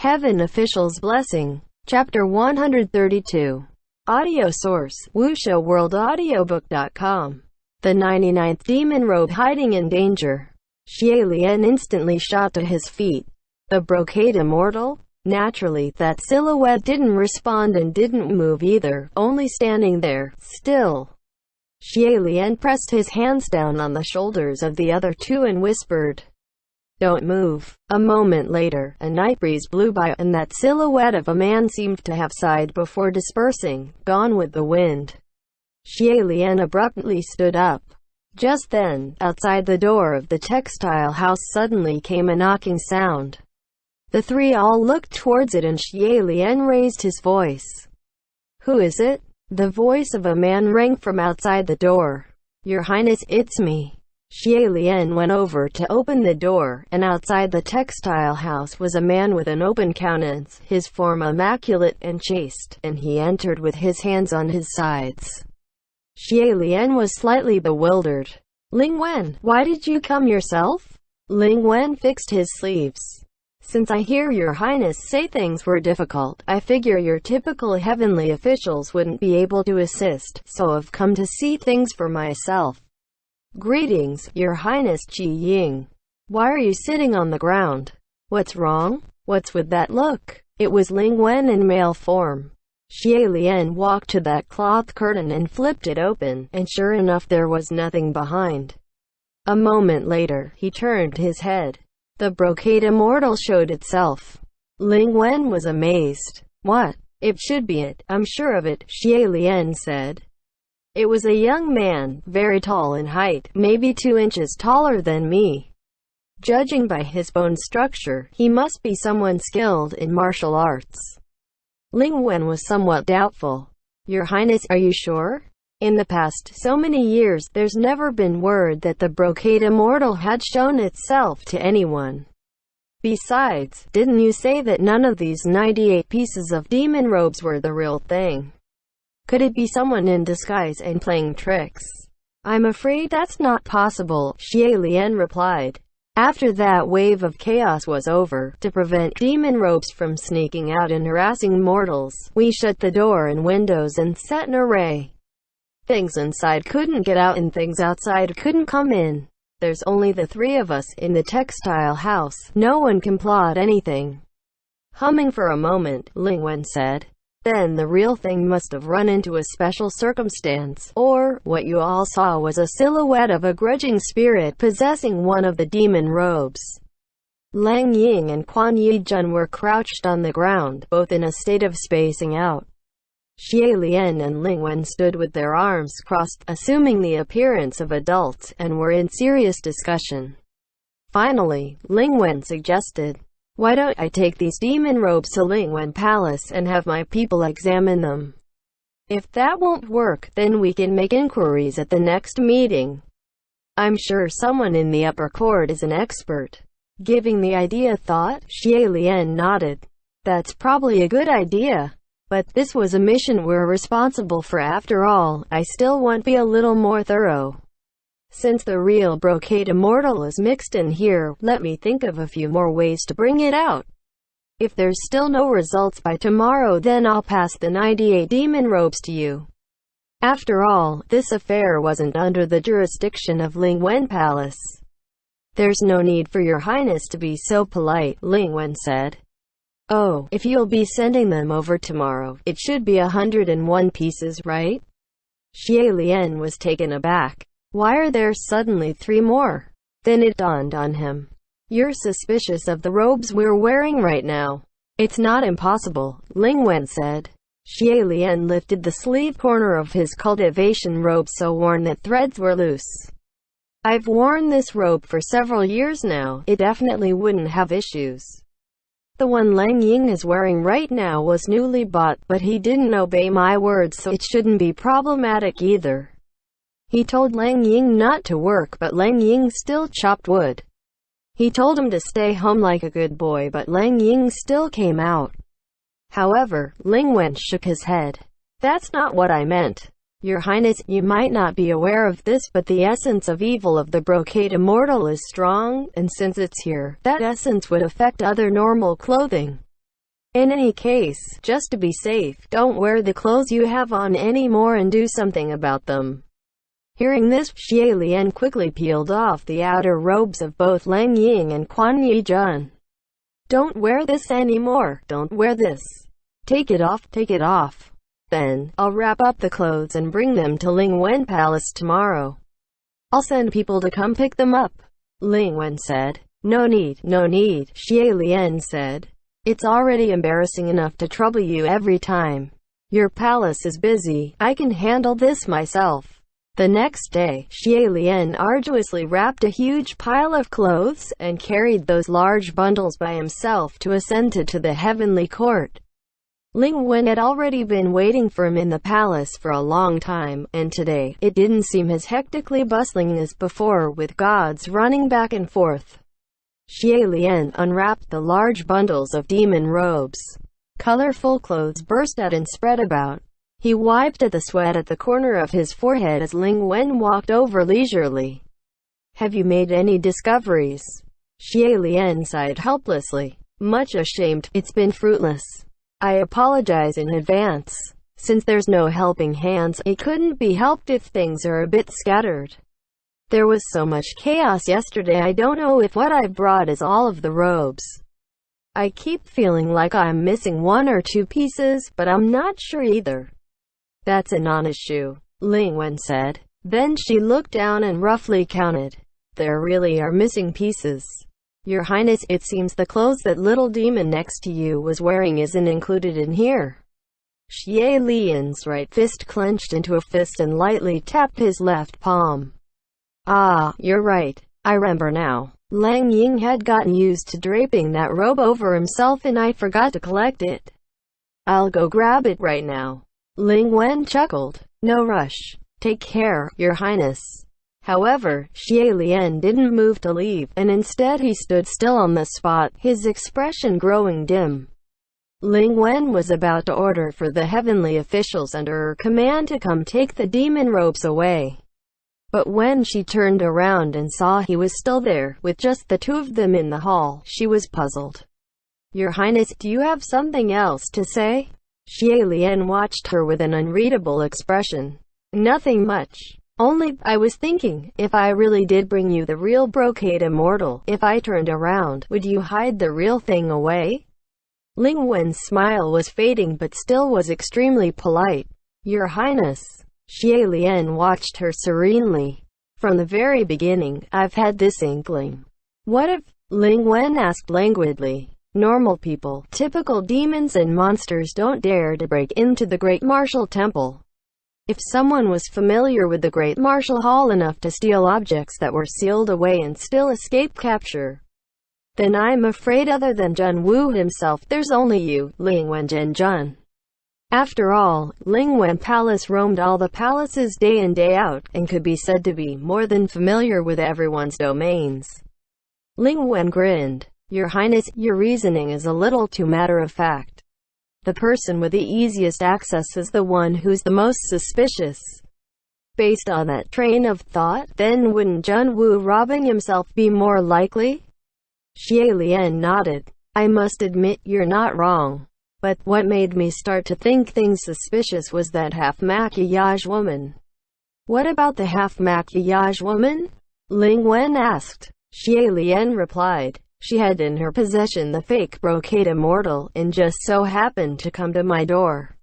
Heaven Official's Blessing. Chapter 132. Audio source: wuxia-world-audiobook.com. The 99th demon robe hiding in danger. Xie Lian instantly shot to his feet. The brocade immortal? Naturally, that silhouette didn't respond and didn't move either, only standing there, still. Xie Lian pressed his hands down on the shoulders of the other two and whispered, "Don't move." A moment later, a night breeze blew by, and that silhouette of a man seemed to have sighed before dispersing, gone with the wind. Xie Lian abruptly stood up. Just then, outside the door of the textile house suddenly came a knocking sound. The three all looked towards it and Xie Lian raised his voice. "Who is it?" The voice of a man rang from outside the door. "Your Highness, it's me." Xie Lian went over to open the door, and outside the textile house was a man with an open countenance, his form immaculate and chaste, and he entered with his hands on his sides. Xie Lian was slightly bewildered. "Ling Wen, why did you come yourself?" Ling Wen fixed his sleeves. "Since I hear your Highness say things were difficult, I figure your typical heavenly officials wouldn't be able to assist, so I've come to see things for myself." "Greetings, your Highness Qi Ying. Why are you sitting on the ground? What's wrong? What's with that look?" It was Ling Wen in male form. Xie Lian walked to that cloth curtain and flipped it open, and sure enough there was nothing behind. A moment later, he turned his head. The brocade immortal showed itself. Ling Wen was amazed. "What? It should be it, I'm sure of it," Xie Lian said. It was a young man, very tall in height, maybe 2 inches taller than me. Judging by his bone structure, he must be someone skilled in martial arts. Ling Wen was somewhat doubtful. "Your Highness, are you sure? In the past so many years, there's never been word that the brocade immortal had shown itself to anyone. Besides, didn't you say that none of these 98 pieces of demon robes were the real thing? Could it be someone in disguise and playing tricks?" "I'm afraid that's not possible," Xie Lian replied. After that wave of chaos was over, to prevent demon robes from sneaking out and harassing mortals, we shut the door and windows and set an array. Things inside couldn't get out and things outside couldn't come in. There's only the three of us in the textile house. No one can plot anything. Humming for a moment, Ling Wen said, "Then the real thing must have run into a special circumstance, or, what you all saw was a silhouette of a grudging spirit possessing one of the demon robes." Lang Ying and Quan Yijun were crouched on the ground, both in a state of spacing out. Xie Lian and Ling Wen stood with their arms crossed, assuming the appearance of adults, and were in serious discussion. Finally, Ling Wen suggested, "Why don't I take these demon robes to Ling Wen Palace and have my people examine them? If that won't work, then we can make inquiries at the next meeting. I'm sure someone in the upper court is an expert." Giving the idea thought, Xie Lian nodded. "That's probably a good idea. But this was a mission we're responsible for after all. I still want to be a little more thorough. Since the real brocade immortal is mixed in here, let me think of a few more ways to bring it out. If there's still no results by tomorrow, then I'll pass the 98 demon robes to you." After all, this affair wasn't under the jurisdiction of Ling Wen Palace. "There's no need for your Highness to be so polite," Ling Wen said. "Oh, if you'll be sending them over tomorrow, it should be 101 pieces, right?" Xie Lian was taken aback. "Why are there suddenly 3 more? Then it dawned on him. "You're suspicious of the robes we're wearing right now." "It's not impossible," Ling Wen said. Xie Lian lifted the sleeve corner of his cultivation robe so worn that threads were loose. "I've worn this robe for several years now. It definitely wouldn't have issues. The one Lang Ying is wearing right now was newly bought, but he didn't obey my words, so it shouldn't be problematic either. He told Lang Ying not to work, but Lang Ying still chopped wood. He told him to stay home like a good boy, but Lang Ying still came out." However, Ling Wen shook his head. "That's not what I meant. Your Highness, you might not be aware of this, but the essence of evil of the brocade immortal is strong, and since it's here, that essence would affect other normal clothing. In any case, just to be safe, don't wear the clothes you have on anymore and do something about them." Hearing this, Xie Lian quickly peeled off the outer robes of both Lang Ying and Quan Yijun. "Don't wear this anymore. Don't wear this. Take it off, take it off. Then, I'll wrap up the clothes and bring them to Ling Wen Palace tomorrow. I'll send people to come pick them up." Ling Wen said. No need, Xie Lian said. "It's already embarrassing enough to trouble you every time. Your palace is busy. I can handle this myself." The next day, Xie Lian arduously wrapped a huge pile of clothes, and carried those large bundles by himself to ascend to the heavenly court. Ling Wen had already been waiting for him in the palace for a long time, and today, it didn't seem as hectically bustling as before, with guards running back and forth. Xie Lian unwrapped the large bundles of demon robes. Colorful clothes burst out and spread about. He wiped at the sweat at the corner of his forehead as Ling Wen walked over leisurely. "Have you made any discoveries?" Xie Lian sighed helplessly. Much ashamed, "It's been fruitless. I apologize in advance. Since there's no helping hands, it couldn't be helped if things are a bit scattered. There was so much chaos yesterday, I don't know if what I've brought is all of the robes. I keep feeling like I'm missing one or two pieces, but I'm not sure either." "That's a non-issue," Ling Wen said. Then she looked down and roughly counted. "There really are missing pieces. Your Highness, it seems the clothes that little demon next to you was wearing isn't included in here." Xie Lian's right fist clenched into a fist and lightly tapped his left palm. "Ah, you're right. I remember now. Lang Ying had gotten used to draping that robe over himself and I forgot to collect it. I'll go grab it right now." Ling Wen chuckled. "No rush. Take care, Your Highness." However, Xie Lian didn't move to leave, and instead he stood still on the spot, his expression growing dim. Ling Wen was about to order for the heavenly officials under her command to come take the demon robes away. But when she turned around and saw he was still there, with just the two of them in the hall, she was puzzled. "Your Highness, do you have something else to say?" Xie Lian watched her with an unreadable expression. "Nothing much. Only, I was thinking, if I really did bring you the real brocade immortal, if I turned around, would you hide the real thing away?" Ling Wen's smile was fading but still was extremely polite. "Your Highness." Xie Lian watched her serenely. "From the very beginning, I've had this inkling." "What if?" Ling Wen asked languidly. "Normal people, typical demons and monsters don't dare to break into the Great Martial Temple. If someone was familiar with the Great Martial Hall enough to steal objects that were sealed away and still escape capture, then I'm afraid other than Jun Wu himself, there's only you, Ling Wen Zhenjun. After all, Ling Wen Palace roamed all the palaces day in day out, and could be said to be more than familiar with everyone's domains." Ling Wen grinned. "Your Highness, your reasoning is a little too matter-of-fact. The person with the easiest access is the one who's the most suspicious. Based on that train of thought, then wouldn't Jun Wu robbing himself be more likely?" Xie Lian nodded. "I must admit, you're not wrong. But what made me start to think things suspicious was that half-maquillage woman." "What about the half-maquillage woman?" Ling Wen asked. Xie Lian replied. "She had in her possession the fake brocade immortal, and just so happened to come to my door.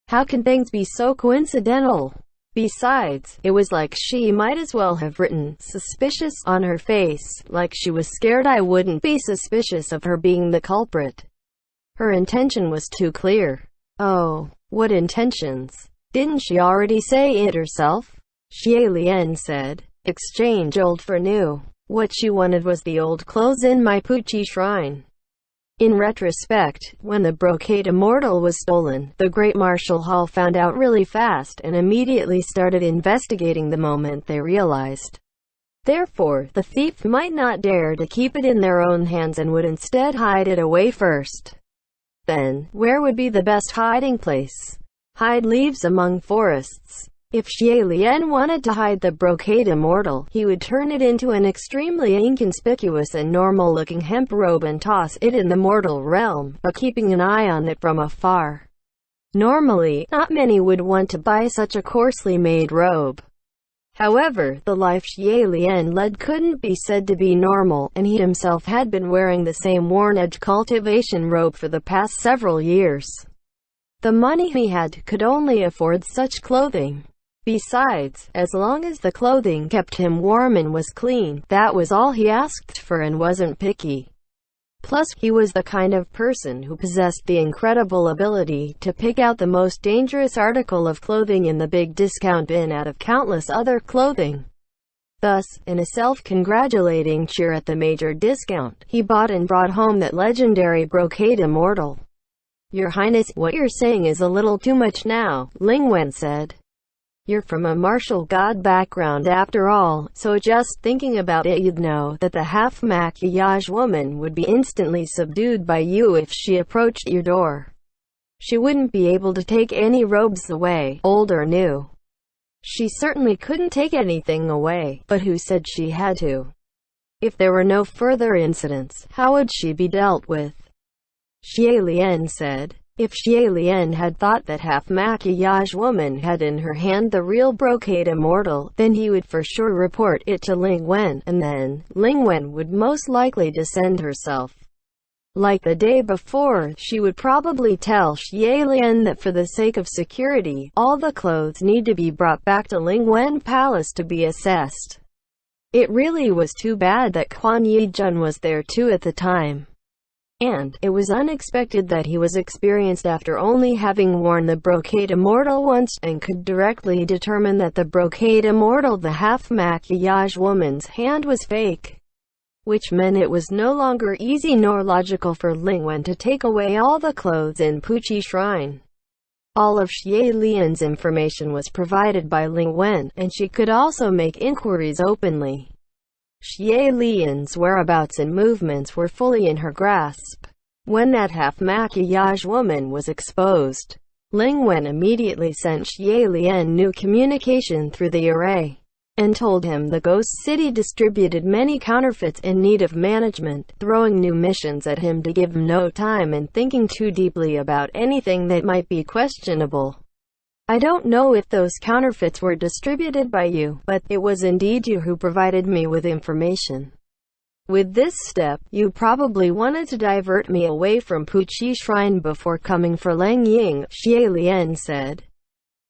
How can things be so coincidental? Besides, it was like she might as well have written 'suspicious' on her face, like she was scared I wouldn't be suspicious of her being the culprit. Her intention was too clear." "Oh, what intentions? Didn't she already say it herself?" Xie Lian said. "Exchange old for new. What she wanted was the old clothes in my Puchi shrine." In retrospect, when the brocade immortal was stolen, the Great Martial Hall found out really fast and immediately started investigating the moment they realized. Therefore, the thief might not dare to keep it in their own hands and would instead hide it away first. Then, where would be the best hiding place? Hide leaves among forests. If Xie Lian wanted to hide the brocade immortal, he would turn it into an extremely inconspicuous and normal-looking hemp robe and toss it in the mortal realm, but keeping an eye on it from afar. Normally, not many would want to buy such a coarsely made robe. However, the life Xie Lian led couldn't be said to be normal, and he himself had been wearing the same worn-edge cultivation robe for the past several years. The money he had could only afford such clothing. Besides, as long as the clothing kept him warm and was clean, that was all he asked for and wasn't picky. Plus, he was the kind of person who possessed the incredible ability to pick out the most dangerous article of clothing in the big discount bin out of countless other clothing. Thus, in a self-congratulating cheer at the major discount, he bought and brought home that legendary brocade immortal. "Your Highness, what you're saying is a little too much now," Ling Wen said. "You're from a martial god background after all, so just thinking about it you'd know that the half-maquillage woman would be instantly subdued by you if she approached your door. She wouldn't be able to take any robes away, old or new. She certainly couldn't take anything away, but who said she had to? If there were no further incidents, how would she be dealt with?" Xie Lian said. If Xie Lian had thought that half-maquillage woman had in her hand the real brocade immortal, then he would for sure report it to Ling Wen, and then Ling Wen would most likely descend herself. Like the day before, she would probably tell Xie Lian that for the sake of security, all the clothes need to be brought back to Ling Wen Palace to be assessed. It really was too bad that Quan Yijun was there too at the time. And it was unexpected that he was experienced after only having worn the brocade immortal once, and could directly determine that the brocade immortal the half-maquillage woman's hand was fake. Which meant it was no longer easy nor logical for Ling Wen to take away all the clothes in Puqi Shrine. All of Xie Lian's information was provided by Ling Wen, and she could also make inquiries openly. Xie Lian's whereabouts and movements were fully in her grasp. When that half-maquillage woman was exposed, Ling Wen immediately sent Xie Lian new communication through the array, and told him the Ghost City distributed many counterfeits in need of management, throwing new missions at him to give him no time and thinking too deeply about anything that might be questionable. "I don't know if those counterfeits were distributed by you, but it was indeed you who provided me with information. With this step, you probably wanted to divert me away from Puqi Shrine before coming for Lang Ying," Xie Lian said.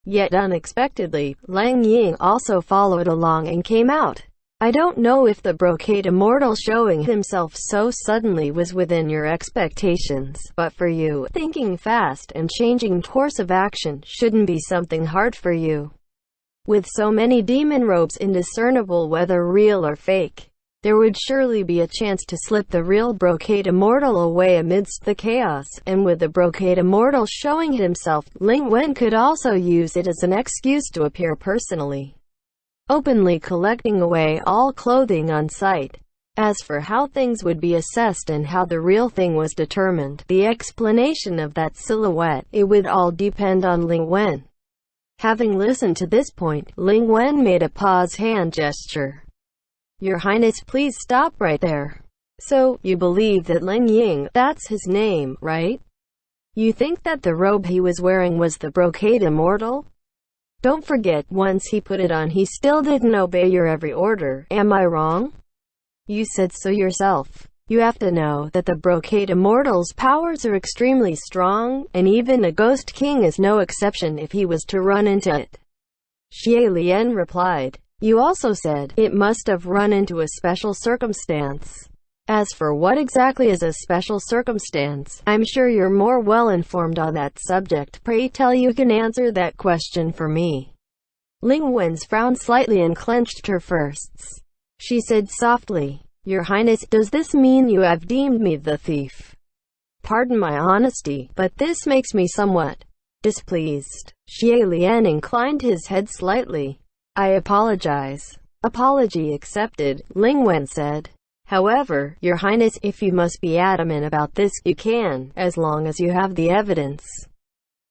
Yet unexpectedly, Lang Ying also followed along and came out. "I don't know if the brocade immortal showing himself so suddenly was within your expectations, but for you, thinking fast and changing course of action shouldn't be something hard for you. With so many demon robes indiscernible whether real or fake, there would surely be a chance to slip the real brocade immortal away amidst the chaos, and with the brocade immortal showing himself, Ling Wen could also use it as an excuse to appear personally, openly collecting away all clothing on sight. As for how things would be assessed and how the real thing was determined, the explanation of that silhouette, it would all depend on Ling Wen." Having listened to this point, Ling Wen made a pause hand gesture. "Your Highness, please stop right there. So, you believe that Lang Ying, that's his name, right? You think that the robe he was wearing was the brocade immortal? Don't forget, once he put it on he still didn't obey your every order, am I wrong? You said so yourself. You have to know that the brocade immortal's powers are extremely strong, and even a ghost king is no exception if he was to run into it." Xie Lian replied. "You also said, it must have run into a special circumstance. As for what exactly is a special circumstance, I'm sure you're more well-informed on that subject. Pray tell you can answer that question for me." Ling Wen's frown slightly and clenched her fists. She said softly, "Your Highness, does this mean you have deemed me the thief? Pardon my honesty, but this makes me somewhat displeased." Xie Lian inclined his head slightly. "I apologize." "Apology accepted," Ling Wen said. "However, Your Highness, if you must be adamant about this, you can, as long as you have the evidence."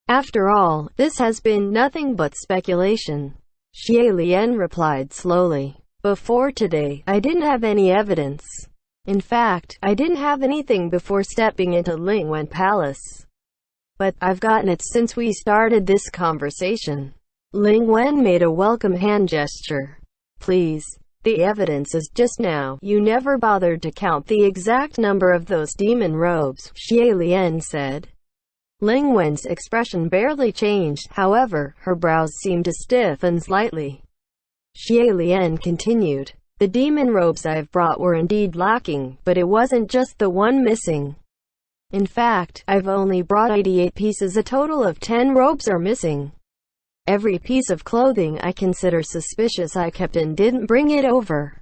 After all, this has been nothing but speculation. Xie Lian replied slowly. Before today, I didn't have any evidence. In fact, I didn't have anything before stepping into Ling Wen Palace. But I've gotten it since we started this conversation. Ling Wen made a welcome hand gesture. Please. The evidence is just now. You never bothered to count the exact number of those demon robes, Xie Lian said. Ling Wen's expression barely changed, however, her brows seemed to stiffen slightly. Xie Lian continued. The demon robes I've brought were indeed lacking, but it wasn't just the one missing. In fact, I've only brought 88 pieces. A total of 10 robes are missing. Every piece of clothing I consider suspicious I kept and didn't bring it over.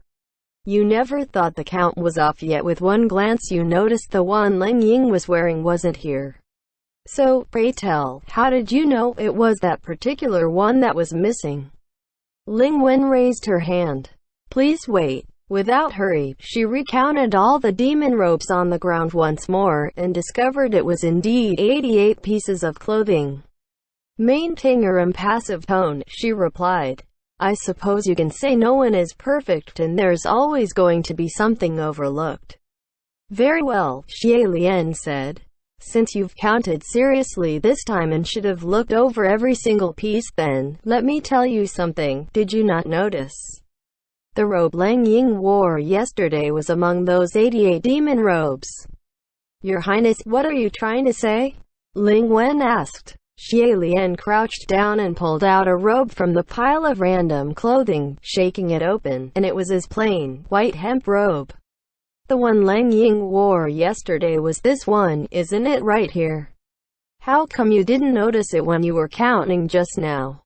You never thought the count was off, yet with one glance you noticed the one Ling Ying was wearing wasn't here. So, pray tell, how did you know it was that particular one that was missing? Ling Wen raised her hand. Please wait. Without hurry, she recounted all the demon robes on the ground once more, and discovered it was indeed 88 pieces of clothing. Maintaining her impassive tone, she replied, I suppose you can say no one is perfect and there's always going to be something overlooked. Very well, Xie Lian said. Since you've counted seriously this time and should have looked over every single piece, then, let me tell you something. Did you not notice? The robe Ling Ying wore yesterday was among those 88 demon robes. Your Highness, what are you trying to say? Ling Wen asked. Xie Lian crouched down and pulled out a robe from the pile of random clothing, shaking it open, and it was his plain, white hemp robe. The one Ling Ying wore yesterday was this one, isn't it, right here? How come you didn't notice it when you were counting just now?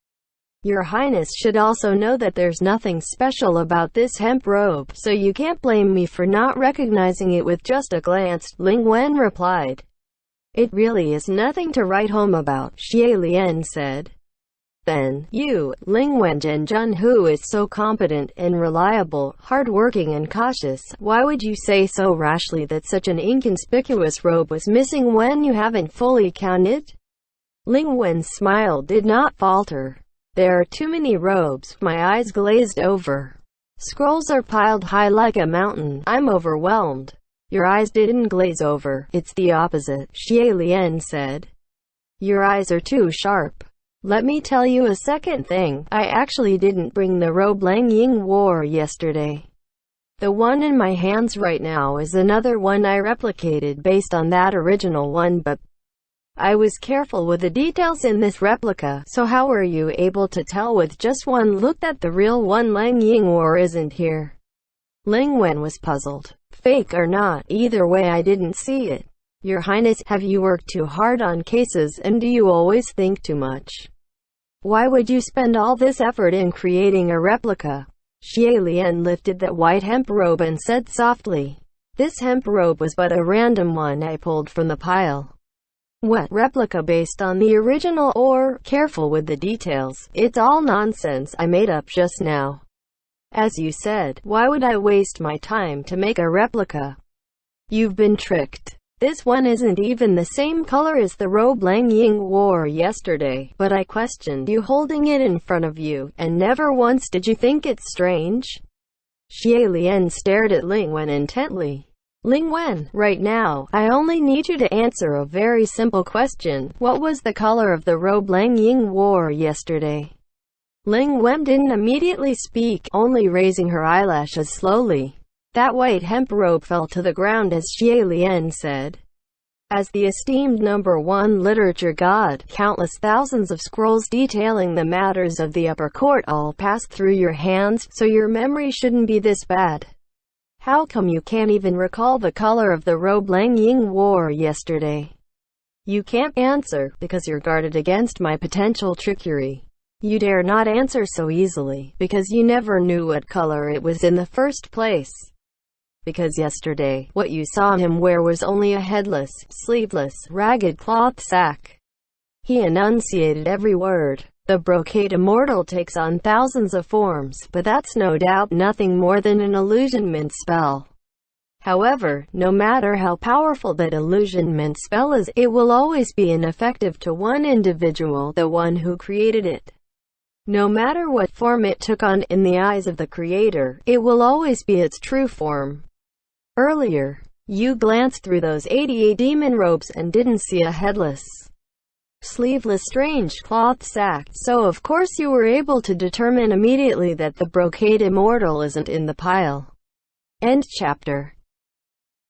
Your Highness should also know that there's nothing special about this hemp robe, so you can't blame me for not recognizing it with just a glance, Ling Wen replied. It really is nothing to write home about, Xie Lian said. Then, you, Ling Wen Zhenjun, who is so competent and reliable, hardworking and cautious, why would you say so rashly that such an inconspicuous robe was missing when you haven't fully counted? Ling Wen's smile did not falter. There are too many robes, my eyes glazed over. Scrolls are piled high like a mountain, I'm overwhelmed. Your eyes didn't glaze over, it's the opposite, Xie Lian said. Your eyes are too sharp. Let me tell you a second thing, I actually didn't bring the robe Ling Ying wore yesterday. The one in my hands right now is another one I replicated based on that original one, but I was careful with the details in this replica, so how were you able to tell with just one look that the real one Ling Ying wore isn't here? Ling Wen was puzzled. Fake or not, either way I didn't see it. Your Highness, have you worked too hard on cases and do you always think too much? Why would you spend all this effort in creating a replica? Xie Lian lifted that white hemp robe and said softly, this hemp robe was but a random one I pulled from the pile. What, replica based on the original, or, careful with the details, it's all nonsense I made up just now. As you said, why would I waste my time to make a replica? You've been tricked. This one isn't even the same color as the robe Ling Ying wore yesterday, but I questioned you holding it in front of you, and never once did you think it's strange? Xie Lian stared at Ling Wen intently. Ling Wen, right now, I only need you to answer a very simple question. What was the color of the robe Ling Ying wore yesterday? Ling Wen didn't immediately speak, only raising her eyelashes slowly. That white hemp robe fell to the ground as Xie Lian said. As the esteemed #1 literature god, countless thousands of scrolls detailing the matters of the upper court all passed through your hands, so your memory shouldn't be this bad. How come you can't even recall the color of the robe Ling Ying wore yesterday? You can't answer, because you're guarded against my potential trickery. You dare not answer so easily, because you never knew what color it was in the first place. Because yesterday, what you saw him wear was only a headless, sleeveless, ragged cloth sack. He enunciated every word. The brocade immortal takes on thousands of forms, but that's no doubt nothing more than an illusionment spell. However, no matter how powerful that illusionment spell is, it will always be ineffective to one individual, the one who created it. No matter what form it took on in the eyes of the creator, it will always be its true form. Earlier, you glanced through those 88 demon robes and didn't see a headless, sleeveless strange cloth sack, so of course you were able to determine immediately that the brocade immortal isn't in the pile. End chapter.